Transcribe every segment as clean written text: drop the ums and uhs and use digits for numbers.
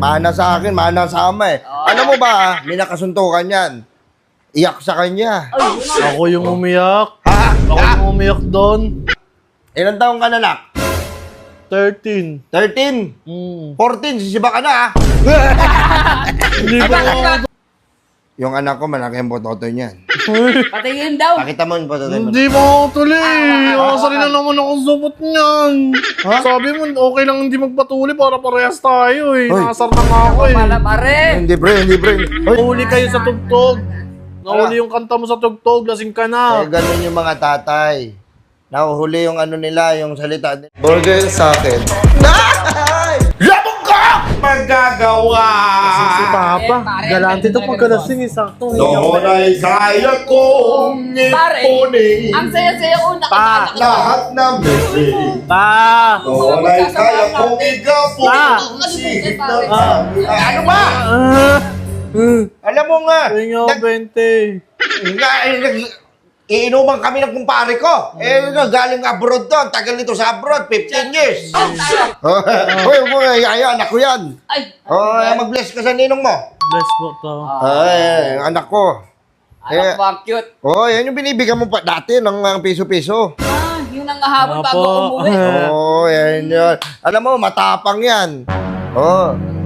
mana sa akin, mana sa ama eh. Alam mo ba, may nakasuntukan yan. Iyak sa kanya. Ako yung umiyak. Ha? Ako yung umiyak doon. Ilang taong ka na, nak? 13. 13? 14, sisiba ka na ah. Hindi ba ako? Yung anak ko, malaki ang bototo niyan. Patingin daw. Pakita mo yung bototo mo. Hindi ba ako tuloy? Asali na naman akong sumot niyan. Sabi mo, okay lang hindi magpatuli para parehas tayo eh. Hoy. Nakasar na nga ako eh. Pala pare. Hindi pre, hindi pre. Hoy, Nahuli kayo sa tugtog. Nahuli yung kanta mo sa tugtog, lasing ka na. ganun yung mga tatay. Nahuhuli yung ano nila, yung salita nila. Burger sa akin. Labog ka! Magagawa! Si Papa, pare, galante to ganda pagkalasing eh, sakto. Doon ay kaya kong Pare, ipunin ang saya-saya ko nakakaanak ko. lahat ng bibig. Pa! Doon ay kaya kong igapon sihig ng hangin. Ano ba? Alam mo nga, Tingin ako 20. iinuman kami ng kumpare ko. Galing abroad to. Ang tagal nito sa abroad, 15 years. Hoy, anak ko yan. Ay, Mag-bless ka sa ninong mo. Bless po to. Ay, anak ko. anak mo ang cute. Yan yung binibigyan mo pa dati ng piso-piso. Yun ang hapon bago Apo. umuwi. Yan yun. Alam mo, matapang yan.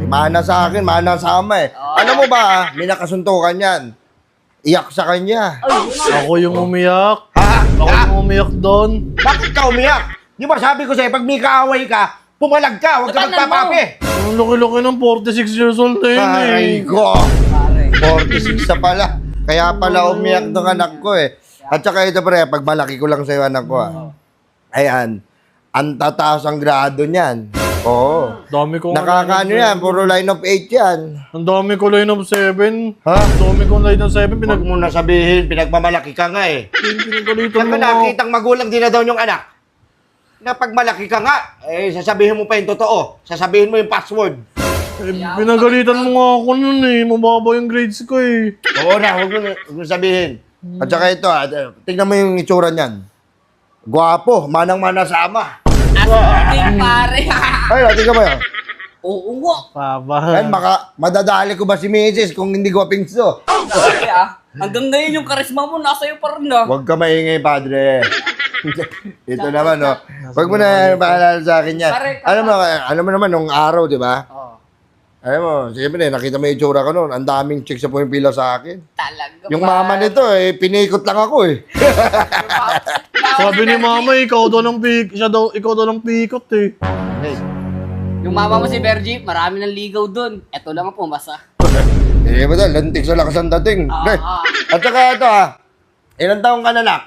Mana sa akin, mana sa ama eh. Alam mo ba, may nakasuntukan yan. Iyak sa kanya. Ako yung umiyak. Ha? Ako yung umiyak doon. Bakit ka umiyak? Di ba sabi ko sa'yo, pag may kaaway ka, pumalag ka, huwag ka Tagal mo. magpapapi. Ang laki-laki ng 46 years old na yun eh. Ay ko, Pare. 46 na pala. Kaya pala umiyak ng anak ko eh. At saka ito pre, pag malaki ko lang sa'yo anak ko Ayan, ang tataas ang grado niyan. Oo. Dami kong Nakakaano yan, puro line of 8 yan. Ang dami ko line of 7. Ha? Ang dami kong line of 7. Huwag mo na sabihin, pinagmamalaki ka nga eh. Pinagalitan Saan mo ka ako. nakitang magulang din na daw yung anak? Na pag malaki ka nga, sasabihin mo pa yung totoo. Sasabihin mo yung password. Pinagalitan mo nga ako nun eh. Mababa yung grades ko eh. Oo na, huwag mo sabihin. At saka ito, tingnan mo yung itsura niyan. Gwapo, manang-mana sa ama. Asking pare. Ay, tingnan mo yan. Oo nga. Papa. Ay, madadali ko ba si Mrs. kung hindi ko pingso? Pare hanggang ngayon yung karisma mo nasa iyo pa rin Huwag ka maingay, padre. Ito naman, no. Huwag mo na paalala sa akin yan. Alam mo naman, nung araw, di ba? Alam mo, siyempre, nakita mo yung itsura ko noon. Ang daming chicks na pumipila sa akin. Talaga Yung mama nito, pinikot lang ako eh. Sabi ni mama, ikaw daw ng ikaw daw ng pikot eh. Yung mama mo si Bergie, marami ng ligaw dun. Eto lang ang pumasa. Ba dahil, lantik sa lakas ang dating. At saka ito ilang taong ka na, nak?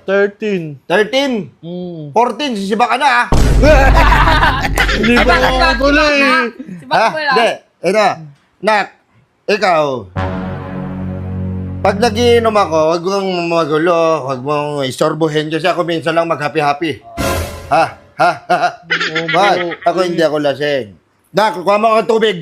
13. 13? 14, sisiba ka na Hindi ba ako tuloy? Si Bakit mo Hindi. Ito, nak, ikaw. Pag nagiinom ako, huwag mong magulo, huwag mong istorbohin kasi ako minsan lang mag-happy-happy. Bakit? Ako hindi ako lasing. Nak, kuha mo ako ng tubig.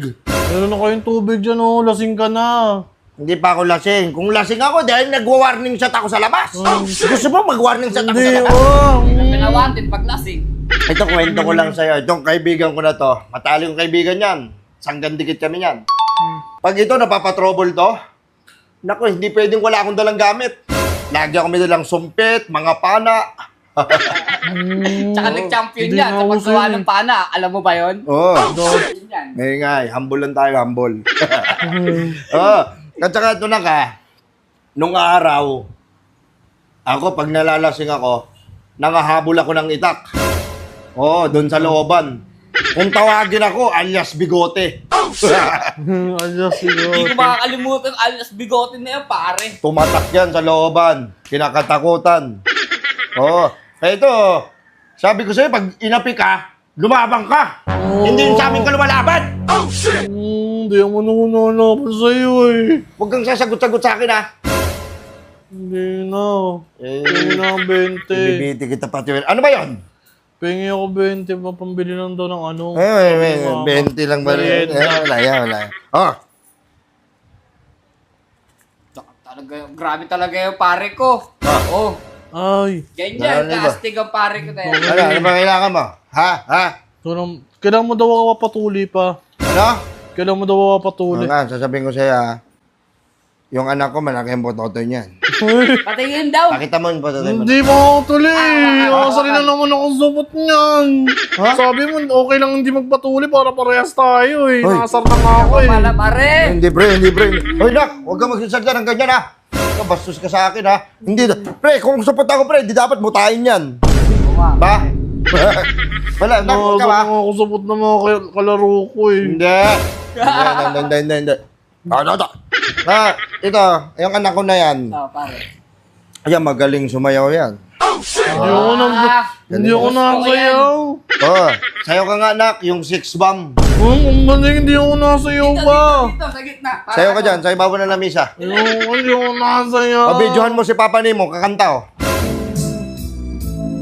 Meron na kayong tubig dyan oh, lasing ka na. Hindi pa ako lasing. Kung lasing ako, dahil nag-warning shot ako sa labas. Gusto mo mag-warning shot ako sa Hindi labas? oh. Pinawantin pag lasing. Ito, kwento ko lang sa'yo. Itong kaibigan ko na to, mataling kaibigan yan. Sanggan dikit kami yan. Pag ito, napapatrouble to, naku, hindi pwedeng wala akong dalang gamit. Lagi ako may dalang sumpit, mga pana. Tsaka nag-champion Hindi yan nga sa uso paggawa yun ng pana. Alam mo ba yun? Oo. Yun yan. Ngay, humble lang tayo, humble. Oo. At saka ito na ka, nung araw, ako, pag nalalasing ako, nangahabol ako ng itak. Oo, doon sa looban. Kung tawagin ako, alias bigote. Ayos Hindi siguro. ko makakalimutan alias bigote na yan, pare. Tumatak yan sa looban. Kinakatakutan. Oo. Kaya ito, sabi ko sa'yo, pag inapi ka, lumabang ka. Hindi yung sa amin ka lumalaban. Hindi ako nangunanapan sa'yo eh. Huwag kang sasagot-sagot sa akin, ha? Hindi na. Pengi na ang 20. Bibiti kita pati. Ano ba yon? Pengi ako 20. Mapambili lang daw ng ano. 20 lang ba rin? Merienda. Wala. Oh, Talaga, grabe talaga yung pare ko. Oo. Ay. Ganyan, Ano ba? kaastig ang pare ko tayo. ano ba kailangan mo? Ha? Kailangan mo daw ako papatuli pa. Ano Ano? Kailan mo daw Oo papatuli? nga, sasabihin ko sa'yo ha. Yung anak ko, malaki ang bototo niyan. Patingin daw. Pakita mo yung bototo mo. Hindi mo ako tuli. Asali na naman ako supot niyan. Sabi mo, okay lang hindi magpatuli para parehas tayo eh. Hoy. Nakasar na nga ako eh. Pala pare. Hindi, pre. Hoy, Nak, huwag kang magsasalita ng ganyan, ha? Ikaw, bastos ka sa akin, ha? Hindi, pre, kung support ako, pre, hindi dapat mutahin yan. Ba? Wala, Nak, huwag ka, ha? Nakasar na ako supot na mga kalaro ko eh. Hindi. Hindi. Ano. Ito, yung anak ko na yan. Oh, pare. Ayan, magaling sumayaw yan. Hindi ako nakasayaw. Oo, sayaw ka nga, Nak, yung 6 bomb. Ang maling hindi ako nasayaw ba? Dito, sa gitna. Para Sayaw ka dyan, sa ibabaw na lamisa. Hindi ako nasayaw. Pabidyohan mo si Papa Nemo, kakanta, oh.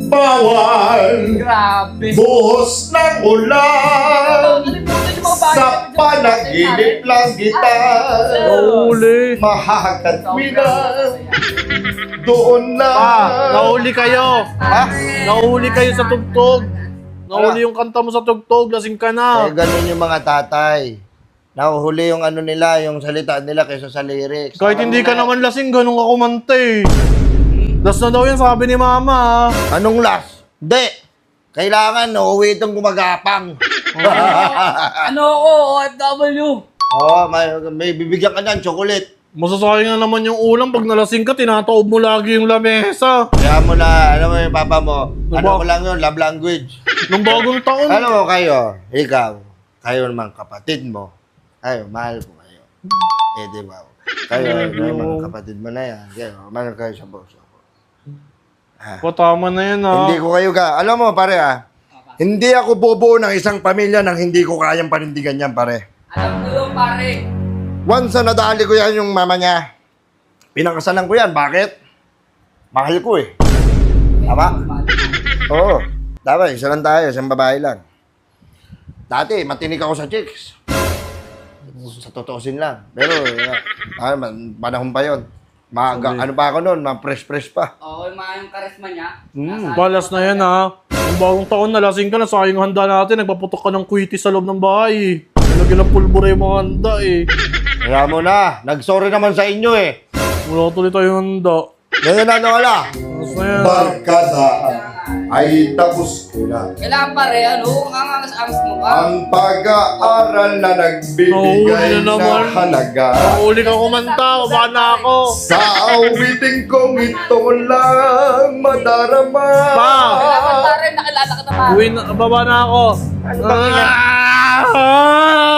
Bawal Grabe. buhos ng ulan sa panaginip lang kita Nahuli. mahahagat bilang doon na Nahuli kayo. ha? Nahuli kayo sa tugtog. Nahuli yung kanta mo sa tugtog. Lasing ka na. Ganun yung mga tatay. Nahuhuli yung ano nila, yung salita nila kaysa sa lyrics. Kahit hindi ka naman lasing, ganun ka kumante. Last na daw yan, sabi ni Mama. Anong last? Hindi. Kailangan uuwi itong gumagapang. Ano ako, OFW. Oo, may bibigyan ka niyan, chocolate. Masasayang na naman yung ulam. Pag nalasing ka, tinataob mo lagi yung lamesa. Kaya mo na, ano mo yung papa mo, ano Diba? ko lang yun, love language. Nung bagong taon. Alam mo kayo, ikaw, kayo naman kapatid mo, ayo, mahal ko kayo. Eh, di ba? Kayo, mga kapatid mo na yan. Kayo, mahal kayo sa boso. Tama na yan ha. Hindi ko kayo alam mo, pare hindi ako bobo ng isang pamilya nang hindi ko kayang panindigan yan, pare. Alam ko yun, pare. Once na nadali ko yan yung mama niya, pinakasalan ko yan. Bakit? Mahal ko eh. Tama? Oo. Tama, isa lang tayo, isang babae lang. Dati, matinik ako sa chicks. Sa totoosin lang. Pero, panahon pa yun. Ano pa ako noon, fresh pa. Oo, yung karisma niya. Balas na yan ha. Nung bagong taon, nalasing ka na. Sayang handa natin. Nagpaputok ka ng kuwiti sa loob ng bahay. Nalagyan ng pulbura yung mga handa eh. Kaya mo na, nag-sorry naman sa inyo eh. Wala tuloy tayong handa. Ngayon na wala. Balas na yan. Barkada ay tapos ko na. Kailangan pare, ano, ang angas-angas mo pa. Ang pag-aaral na nagbibigay Nahuli na naman. ng halaga. Uli ka kumanta. Baka na ako. Sa awiting kong ito lang madarama. Pa! Kailangan pare, nakilala ka na pare. Baba na ako. Ano ba Ah!